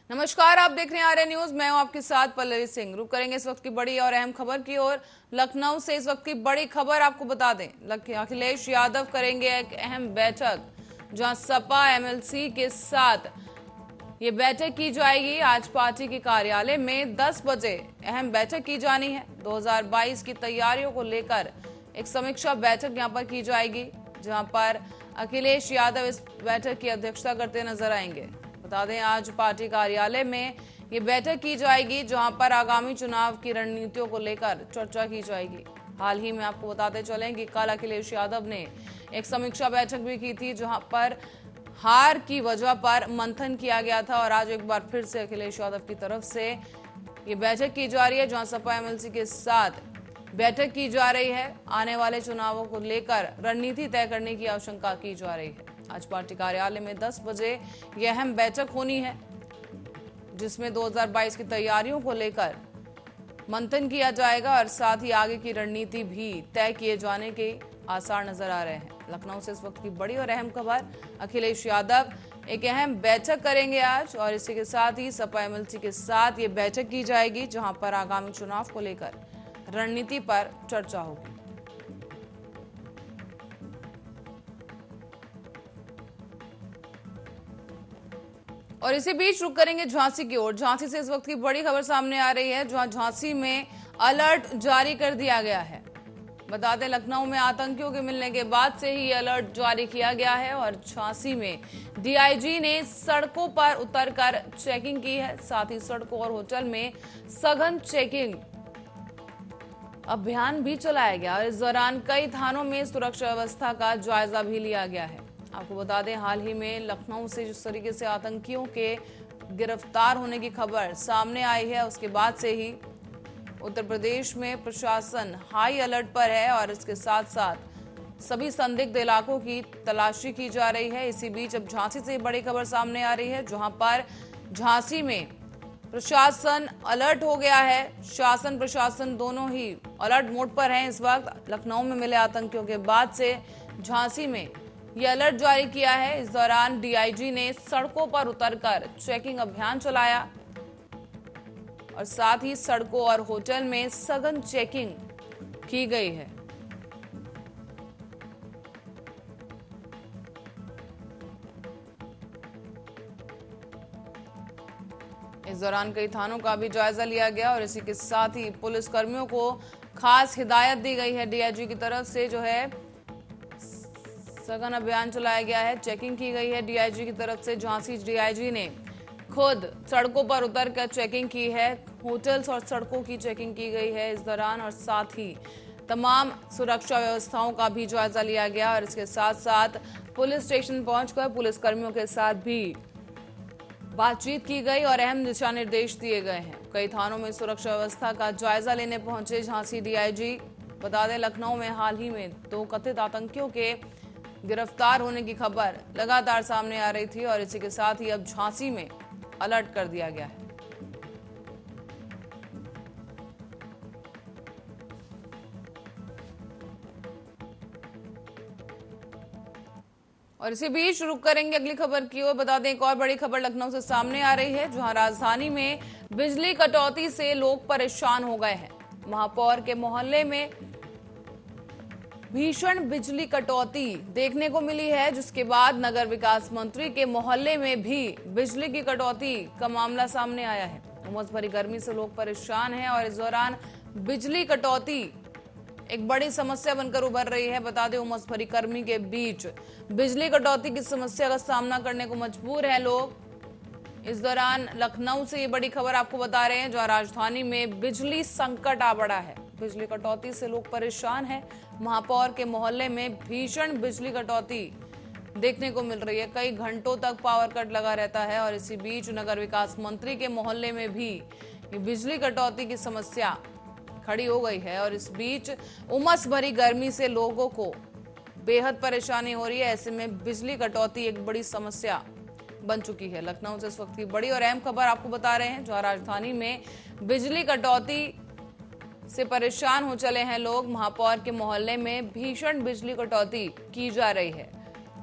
नमस्कार, आप देख रहे हैं आर्य न्यूज। मैं हूं आपके साथ पल्लवी सिंह। रुक करेंगे इस वक्त की बड़ी और अहम खबर की ओर। लखनऊ से इस वक्त की बड़ी खबर आपको बता दें, अखिलेश यादव करेंगे एक अहम बैठक, जहां सपा एमएलसी के साथ ये बैठक की जाएगी। आज पार्टी के कार्यालय में 10 बजे अहम बैठक की जानी है। 2022 की तैयारियों को लेकर एक समीक्षा बैठक यहां पर की जाएगी, जहां पर अखिलेश यादव इस बैठक की अध्यक्षता करते नजर आएंगे। बता दें, आज पार्टी कार्यालय में ये बैठक की जाएगी, जहां पर आगामी चुनाव की रणनीतियों को लेकर चर्चा की जाएगी। हाल ही में आपको बताते चलें कि कल अखिलेश यादव ने एक समीक्षा बैठक भी की थी, जहां पर हार की वजह पर मंथन किया गया था। और आज एक बार फिर से अखिलेश यादव की तरफ से ये बैठक की जा रही है, जहां सपा एमएलसी के साथ बैठक की जा रही है। आने वाले चुनावों को लेकर रणनीति तय करने की आशंका की जा रही है। आज पार्टी कार्यालय में 10 बजे यह अहम बैठक होनी है, जिसमें 2022 की तैयारियों को लेकर मंथन किया जाएगा और साथ ही आगे की रणनीति भी तय किए जाने के आसार नजर आ रहे हैं। लखनऊ से इस वक्त की बड़ी और अहम खबर, अखिलेश यादव एक अहम बैठक करेंगे आज, और इसी के साथ ही सपा एमएलसी के साथ ये बैठक की जाएगी, जहां पर आगामी चुनाव को लेकर रणनीति पर चर्चा होगी। और इसी बीच रुक करेंगे झांसी की ओर। झांसी से इस वक्त की बड़ी खबर सामने आ रही है, जहां झांसी में अलर्ट जारी कर दिया गया है। बता दें, लखनऊ में आतंकियों के मिलने के बाद से ही अलर्ट जारी किया गया है और झांसी में डीआईजी ने सड़कों पर उतरकर चेकिंग की है। साथ ही सड़कों और होटल में सघन चेकिंग अभियान भी चलाया गया और इस दौरान कई थानों में सुरक्षा व्यवस्था का जायजा भी लिया गया है। आपको बता दें, हाल ही में लखनऊ से जिस तरीके से आतंकियों के गिरफ्तार होने की खबर सामने आई है, उसके बाद से ही उत्तर प्रदेश में प्रशासन हाई अलर्ट पर है और इसके साथ साथ सभी संदिग्ध इलाकों की तलाशी की जा रही है। इसी बीच अब झांसी से बड़ी खबर सामने आ रही है, जहां पर झांसी में प्रशासन अलर्ट हो गया है। शासन प्रशासन दोनों ही अलर्ट मोड पर हैं इस वक्त। लखनऊ में मिले आतंकियों के बाद से झांसी में यह अलर्ट जारी किया है। इस दौरान डीआईजी ने सड़कों पर उतरकर चेकिंग अभियान चलाया और साथ ही सड़कों और होटल में सघन चेकिंग की गई है। इस दौरान कई थानों का भी जायजा लिया गया और इसी के साथ ही पुलिस कर्मियों को खास हिदायत दी गई है। डीआईजी की तरफ से जो है सघन अभियान चलाया गया है, चेकिंग की गई है डीआईजी की तरफ से। झांसी डीआईजी ने खुद सड़कों पर उतरकर चेकिंग की है, होटल्स और सड़कों की चेकिंग की गई है इस दौरान, और साथ ही तमाम सुरक्षा व्यवस्थाओं का भी जायजा लिया गया। और इसके साथ साथ पुलिस स्टेशन पहुंचकर पुलिस कर्मियों के साथ भी बातचीत की गई और अहम दिशा निर्देश दिए गए हैं। कई थानों में सुरक्षा व्यवस्था का जायजा लेने पहुंचे झांसी डीआईजी। बता दें, लखनऊ में हाल ही में 2 कथित आतंकियों के गिरफ्तार होने की खबर लगातार सामने आ रही थी और इसी के साथ ही अब झांसी में अलर्ट कर दिया गया है। और इसी बीच रुक करेंगे अगली खबर की ओर। बता दें, एक और बड़ी खबर लखनऊ से सामने आ रही है, जहां राजधानी में बिजली कटौती से लोग परेशान हो गए हैं। महापौर के मोहल्ले में भीषण बिजली कटौती देखने को मिली है, जिसके बाद नगर विकास मंत्री के मोहल्ले में भी बिजली की कटौती का मामला सामने आया है। उमस भरी गर्मी से लोग परेशान हैं और इस दौरान बिजली कटौती एक बड़ी समस्या बनकर उभर रही है। बता दें, उमस भरी गर्मी के बीच बिजली कटौती की समस्या का सामना करने को मजबूर है लोग। इस दौरान लखनऊ से ये बड़ी खबर आपको बता रहे हैं, जहां राजधानी में बिजली संकट आ पड़ा है। बिजली कटौती से लोग परेशान हैं। महापौर के मोहल्ले में भीषण बिजली कटौती देखने को मिल रही है। कई घंटों तक पावर कट लगा रहता है और इसी बीच नगर विकास मंत्री के मोहल्ले में भी बिजली कटौती की समस्या खड़ी हो गई है। और इस बीच उमस भरी गर्मी से लोगों को बेहद परेशानी हो रही है। ऐसे में बिजली कटौती एक बड़ी समस्या बन चुकी है। लखनऊ से इस वक्त की बड़ी और अहम खबर आपको बता रहे हैं, जहां राजधानी में बिजली कटौती से परेशान हो चले हैं लोग। महापौर के मोहल्ले में भीषण बिजली कटौती की जा रही है।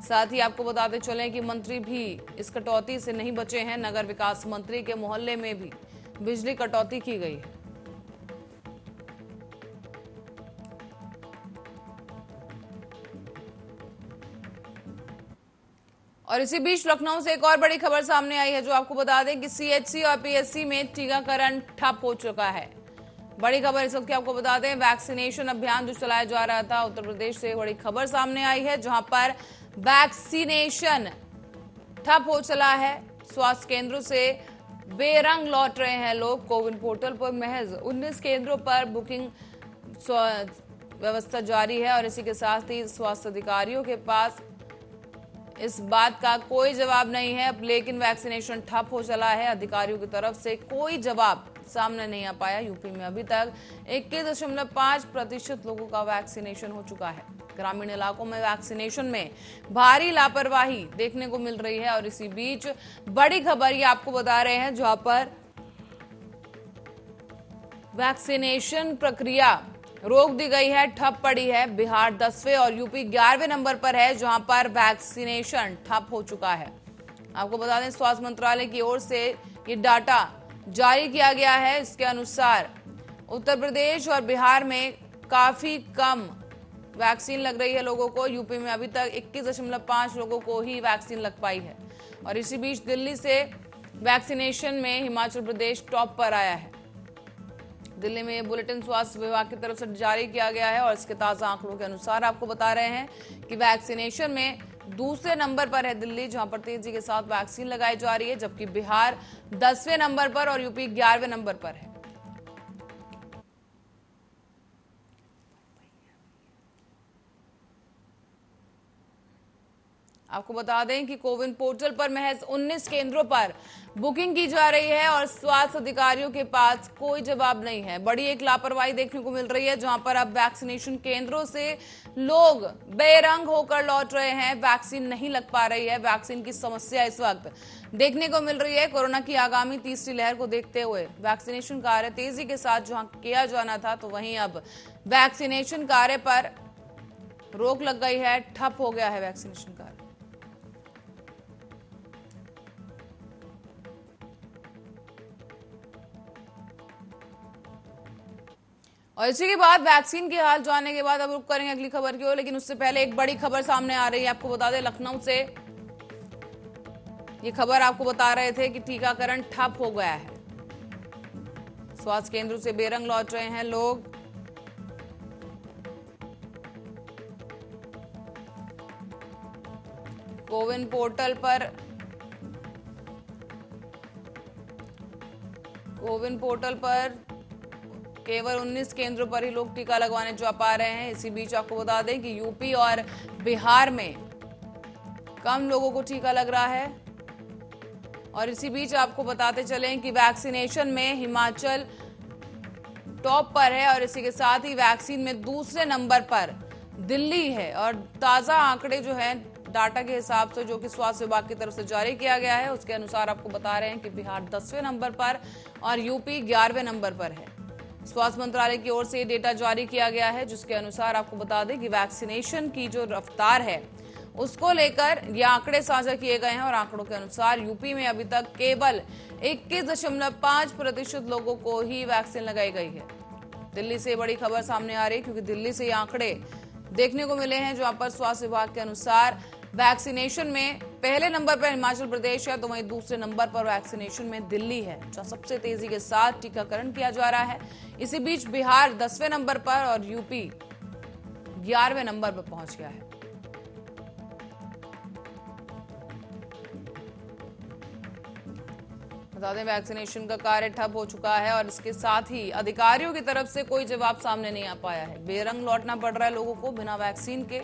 साथ ही आपको बताते चलें कि मंत्री भी इस कटौती से नहीं बचे हैं। नगर विकास मंत्री के मोहल्ले में भी बिजली कटौती की गई है। और इसी बीच लखनऊ से एक और बड़ी खबर सामने आई है, जो आपको बता दें कि सीएचसी और पीएचसी में टीकाकरण ठप हो चुका है। बड़ी खबर इस वक्त की आपको बता दें, वैक्सीनेशन अभियान जो चलाया जा रहा था उत्तर प्रदेश से बड़ी खबर सामने आई है, जहां पर वैक्सीनेशन ठप हो चला है। स्वास्थ्य केंद्रों से बेरंग लौट रहे हैं लोग। कोविन पोर्टल पर महज 19 केंद्रों पर बुकिंग व्यवस्था जारी है और इसी के साथ ही स्वास्थ्य अधिकारियों के पास इस बात का कोई जवाब नहीं है। लेकिन वैक्सीनेशन ठप हो चला है। अधिकारियों की तरफ से कोई जवाब सामने नहीं आ पाया। यूपी में अभी तक 21.5% लोगों का वैक्सीनेशन हो चुका है। ग्रामीण इलाकों में वैक्सीनेशन में भारी लापरवाही देखने को मिल रही है। और इसी बीच बड़ी खबर ये आपको बता रहे हैं, जहां पर वैक्सीनेशन प्रक्रिया रोक दी गई है, ठप पड़ी है। बिहार 10वें और यूपी 11वें नंबर पर है, जहां पर वैक्सीनेशन ठप हो चुका है। आपको बता दें, स्वास्थ्य मंत्रालय की ओर से ये डाटा जारी किया गया है। इसके अनुसार उत्तर प्रदेश और बिहार में काफी कम वैक्सीन लग रही है लोगों को। यूपी में अभी तक 21.5 लोगों को ही वैक्सीन लग पाई है। और इसी बीच दिल्ली से वैक्सीनेशन में हिमाचल प्रदेश टॉप पर आया है। दिल्ली में ये बुलेटिन स्वास्थ्य विभाग की तरफ से जारी किया गया है और इसके ताजा आंकड़ों के अनुसार आपको बता रहे हैं कि वैक्सीनेशन में दूसरे नंबर पर है दिल्ली, जहां पर तेजी के साथ वैक्सीन लगाई जा रही है, जबकि बिहार 10वें नंबर पर और यूपी 11वें नंबर पर है। आपको बता दें कि कोविन पोर्टल पर महज 19 केंद्रों पर बुकिंग की जा रही है और स्वास्थ्य अधिकारियों के पास कोई जवाब नहीं है। बड़ी एक लापरवाही देखने को मिल रही है, जहां पर अब वैक्सीनेशन केंद्रों से लोग बेरंग होकर लौट रहे हैं। वैक्सीन नहीं लग पा रही है। वैक्सीन की समस्या इस वक्त देखने को मिल रही है। कोरोना की आगामी तीसरी लहर को देखते हुए वैक्सीनेशन कार्य तेजी के साथ जहां किया जाना था, तो वहीं अब वैक्सीनेशन कार्य पर रोक लग गई है, ठप हो गया है वैक्सीनेशन कार्य। और इसी के बाद वैक्सीन के हाल जानने के बाद अब रुक करेंगे अगली खबर की ओर, लेकिन उससे पहले एक बड़ी खबर सामने आ रही है। आपको बता दें, लखनऊ से ये खबर आपको बता रहे थे कि टीकाकरण ठप हो गया है। स्वास्थ्य केंद्रों से बेरंग लौट रहे हैं लोग। कोविन पोर्टल पर केवल 19 केंद्रों पर ही लोग टीका लगवाने जा पा रहे हैं। इसी बीच आपको बता दें कि यूपी और बिहार में कम लोगों को टीका लग रहा है। और इसी बीच आपको बताते चलें कि वैक्सीनेशन में हिमाचल टॉप पर है और इसी के साथ ही वैक्सीन में दूसरे नंबर पर दिल्ली है। और ताजा आंकड़े जो है डाटा के हिसाब से, जो कि स्वास्थ्य विभाग की तरफ से जारी किया गया है, उसके अनुसार आपको बता रहे हैं कि बिहार 10वें नंबर पर और यूपी 11वें नंबर पर है। स्वास्थ्य मंत्रालय की ओर से ये डेटा जारी किया गया है, जिसके अनुसार आपको बता दें कि वैक्सीनेशन की जो रफ्तार है उसको लेकर ये आंकड़े साझा किए गए हैं। और आंकड़ों के अनुसार यूपी में अभी तक केवल 21.5% लोगों को ही वैक्सीन लगाई गई है। दिल्ली से बड़ी खबर सामने आ रही है, क्योंकि दिल्ली से ये आंकड़े देखने को मिले हैं, जहां पर स्वास्थ्य विभाग के अनुसार वैक्सीनेशन में पहले नंबर पर हिमाचल प्रदेश है, तो वहीं दूसरे नंबर पर वैक्सीनेशन में दिल्ली है, जहां सबसे तेजी के साथ टीकाकरण किया जा रहा है। इसी बीच बिहार 10वें नंबर पर और यूपी 11वें नंबर पर पहुंच गया है। बता दें, वैक्सीनेशन का कार्य ठप हो चुका है और इसके साथ ही अधिकारियों की तरफ से कोई जवाब सामने नहीं आ पाया है। बेरंग लौटना पड़ रहा है लोगों को बिना वैक्सीन के,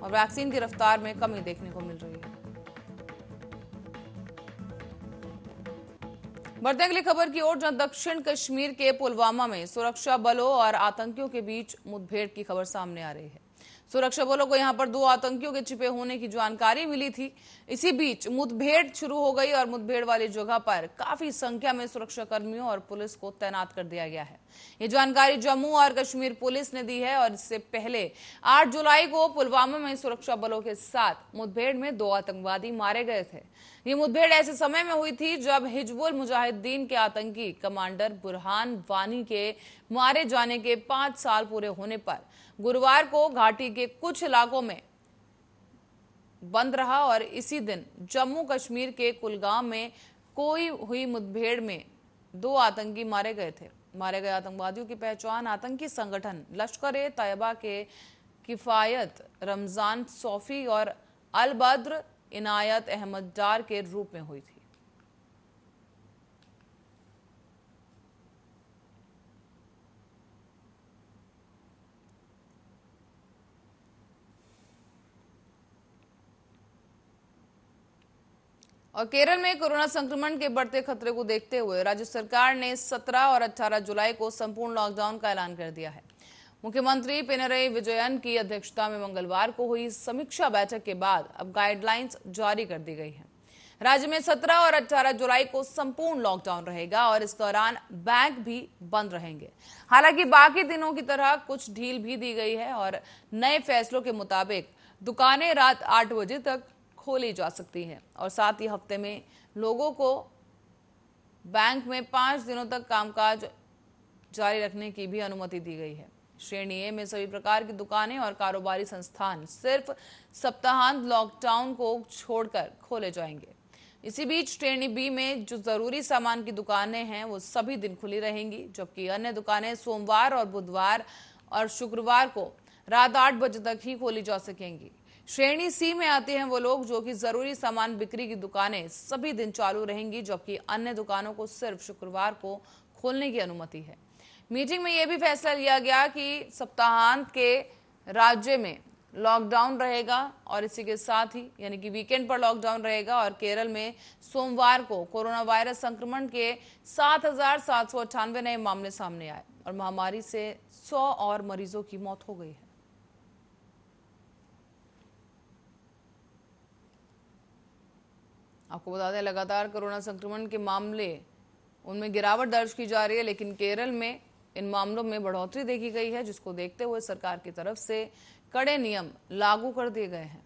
और वैक्सीन की रफ्तार में कमी देखने को मिल रही है। बढ़ते अगली खबर की ओर, जहां दक्षिण कश्मीर के पुलवामा में सुरक्षा बलों और आतंकियों के बीच मुठभेड़ की खबर सामने आ रही है। सुरक्षा बलों को यहां पर 2 आतंकियों के छिपे होने की जानकारी मिली थी। इसी बीच मुठभेड़ शुरू हो गई और मुठभेड़ वाली जगह पर काफी संख्या में सुरक्षा कर्मियों और पुलिस को तैनात कर दिया गया है। ये जानकारी जम्मू और कश्मीर पुलिस ने दी है और इससे पहले 8 जुलाई को पुलवामा में सुरक्षा बलों के साथ मुठभेड़ में 2 आतंकवादी मारे गए थे। ये मुठभेड़ ऐसे समय में हुई थी जब हिजबुल मुजाहिदीन के आतंकी कमांडर बुरहान वानी के मारे जाने के 5 साल पूरे होने पर गुरुवार को घाटी के कुछ इलाकों में बंद रहा और इसी दिन जम्मू कश्मीर के कुलगाम में कोई हुई मुठभेड़ में 2 आतंकी मारे गए थे। मारे गए आतंकवादियों की पहचान आतंकी संगठन लश्कर-ए-तैयबा के किफायत रमजान सौफी और अल बद्र इनायत अहमद डार के रूप में हुई थी। और केरल में कोरोना संक्रमण के बढ़ते खतरे को देखते हुए राज्य सरकार ने 17 और 18 जुलाई को संपूर्ण लॉकडाउन का ऐलान कर दिया है। मुख्यमंत्री पिनरई विजयन की अध्यक्षता में मंगलवार को हुई समीक्षा बैठक के बाद अब गाइडलाइंस जारी कर दी गई है। राज्य में 17 और 18 जुलाई को संपूर्ण लॉकडाउन रहेगा और इस दौरान बैंक भी बंद रहेंगे। हालांकि बाकी दिनों की तरह कुछ ढील भी दी गई है और नए फैसलों के मुताबिक दुकानें रात 8 बजे तक खोली जा सकती है और साथ ही हफ्ते में लोगों को बैंक में 5 दिनों तक कामकाज जारी रखने की भी अनुमति दी गई है। श्रेणी ए में सभी प्रकार की दुकानें और कारोबारी संस्थान सिर्फ सप्ताहांत लॉकडाउन को छोड़कर खोले जाएंगे। इसी बीच श्रेणी बी में जो जरूरी सामान की दुकानें हैं वो सभी दिन खुली रहेंगी, जबकि अन्य दुकानें सोमवार और बुधवार और शुक्रवार को रात 8 बजे तक ही खोली जा सकेंगी। श्रेणी सी में आते हैं वो लोग जो कि जरूरी सामान बिक्री की दुकानें सभी दिन चालू रहेंगी, जबकि अन्य दुकानों को सिर्फ शुक्रवार को खोलने की अनुमति है। मीटिंग में यह भी फैसला लिया गया कि सप्ताहांत के राज्य में लॉकडाउन रहेगा और इसी के साथ ही यानी कि वीकेंड पर लॉकडाउन रहेगा और केरल में सोमवार को कोरोना वायरस संक्रमण के 7,798 नए मामले सामने आए और महामारी से 100 और मरीजों की मौत हो गई है। आपको बता दें लगातार कोरोना संक्रमण के मामले उनमें गिरावट दर्ज की जा रही है, लेकिन केरल में इन मामलों में बढ़ोतरी देखी गई है, जिसको देखते हुए सरकार की तरफ से कड़े नियम लागू कर दिए गए हैं।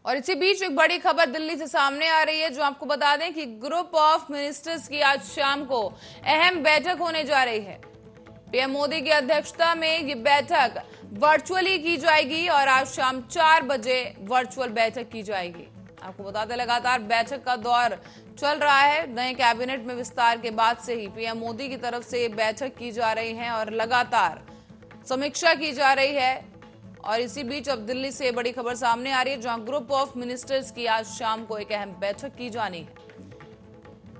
और इसी बीच एक बड़ी खबर दिल्ली से सामने आ रही है, जो आपको बता दें कि ग्रुप ऑफ मिनिस्टर्स की आज शाम को अहम बैठक होने जा रही है। पीएम मोदी की अध्यक्षता में ये बैठक वर्चुअली की जाएगी और आज शाम 4 बजे वर्चुअल बैठक की जाएगी। आपको बता दें लगातार बैठक का दौर चल रहा है। नए कैबिनेट में विस्तार के बाद से ही पीएम मोदी की तरफ से बैठक की जा रही है और लगातार समीक्षा की जा रही है। और इसी बीच अब दिल्ली से बड़ी खबर सामने आ रही है, जहां ग्रुप ऑफ मिनिस्टर्स की आज शाम को एक अहम बैठक की जानी है।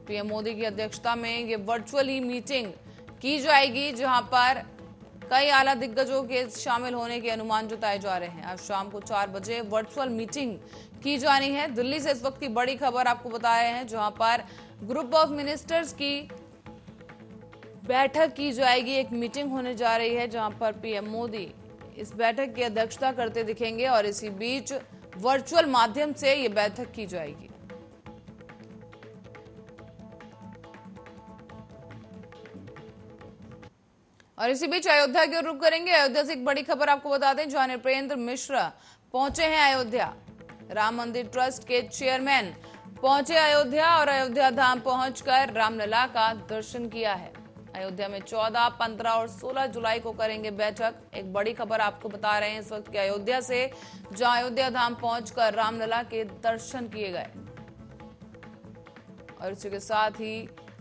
पीएम मोदी की अध्यक्षता में ये वर्चुअल ही मीटिंग की जाएगी, जहां पर कई आला दिग्गजों के शामिल होने के अनुमान जताए जा रहे हैं। आज शाम को 4 बजे वर्चुअल मीटिंग की जानी है। दिल्ली से इस वक्त की बड़ी खबर आपको बता रहे हैं, जहां पर ग्रुप ऑफ मिनिस्टर्स की बैठक की जाएगी। एक मीटिंग होने जा रही है जहां पर पीएम मोदी इस बैठक की अध्यक्षता करते दिखेंगे और इसी बीच वर्चुअल माध्यम से ये बैठक की जाएगी। और इसी बीच अयोध्या की ओर रुख करेंगे। अयोध्या से एक बड़ी खबर आपको बता दें, जहां नृपेंद्र मिश्र पहुंचे हैं अयोध्या। राम मंदिर ट्रस्ट के चेयरमैन पहुंचे अयोध्या और अयोध्या धाम पहुंचकर रामलला का दर्शन किया है। अयोध्या में 14, 15 और 16 जुलाई को करेंगे बैठक। एक बड़ी खबर आपको बता रहे हैं इस वक्त की अयोध्या से, जहां अयोध्या धाम पहुंचकर रामलला के दर्शन किए गए। और इसी के साथ ही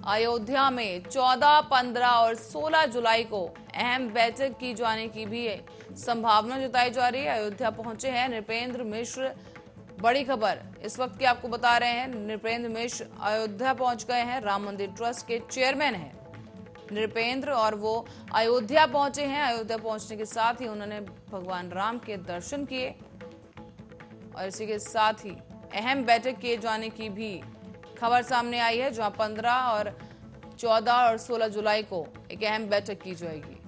अयोध्या में 14, 15 और 16 जुलाई को अहम बैठक की जाने की भी संभावना जताई जा रही है। अयोध्या पहुंचे हैं नृपेंद्र मिश्र। बड़ी खबर इस वक्त की आपको बता रहे हैं, नृपेंद्र मिश्र अयोध्या पहुंच गए हैं। राम मंदिर ट्रस्ट के चेयरमैन हैं नृपेंद्र और वो अयोध्या पहुंचे हैं। अयोध्या पहुंचने के साथ ही उन्होंने भगवान राम के दर्शन किए और इसी के साथ ही अहम बैठक किए जाने की भी खबर सामने आई है, जहां 15 और 14 और 16 जुलाई को एक अहम बैठक की जाएगी।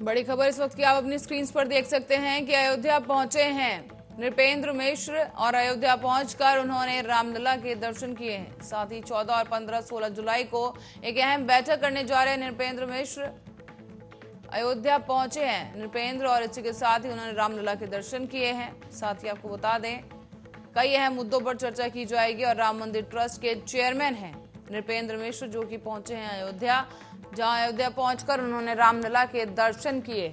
बड़ी खबर इस वक्त की आप अपनी स्क्रीन पर देख सकते हैं कि अयोध्या पहुंचे हैं नृपेंद्र मिश्र और अयोध्या पहुंचकर उन्होंने रामलला के दर्शन किए हैं। साथ ही 14 और 15-16 जुलाई को एक अहम बैठक करने जा रहे हैं नृपेंद्र मिश्र। अयोध्या पहुंचे हैं नृपेंद्र और इसी के साथ ही उन्होंने रामलला के दर्शन किए हैं। साथ ही आपको बता दें कई अहम मुद्दों पर चर्चा की जाएगी और राम मंदिर ट्रस्ट के चेयरमैन हैं नृपेंद्र मिश्र, जो कि पहुंचे हैं अयोध्या, जहां अयोध्या पहुंचकर उन्होंने रामलला के दर्शन किए।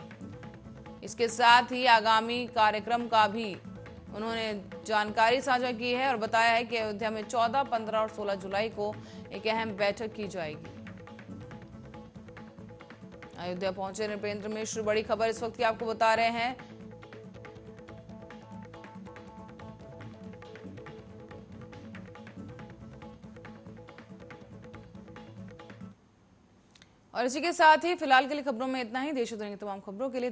इसके साथ ही आगामी कार्यक्रम का भी उन्होंने जानकारी साझा की है और बताया है कि अयोध्या में 14, 15 और 16 जुलाई को एक अहम बैठक की जाएगी। अयोध्या पहुंचे नृपेंद्र मिश्र, बड़ी खबर इस वक्त की आपको बता रहे हैं। और इसी के साथ ही फिलहाल के लिए खबरों में इतना ही। देश और दुनिया की तमाम खबरों के लिए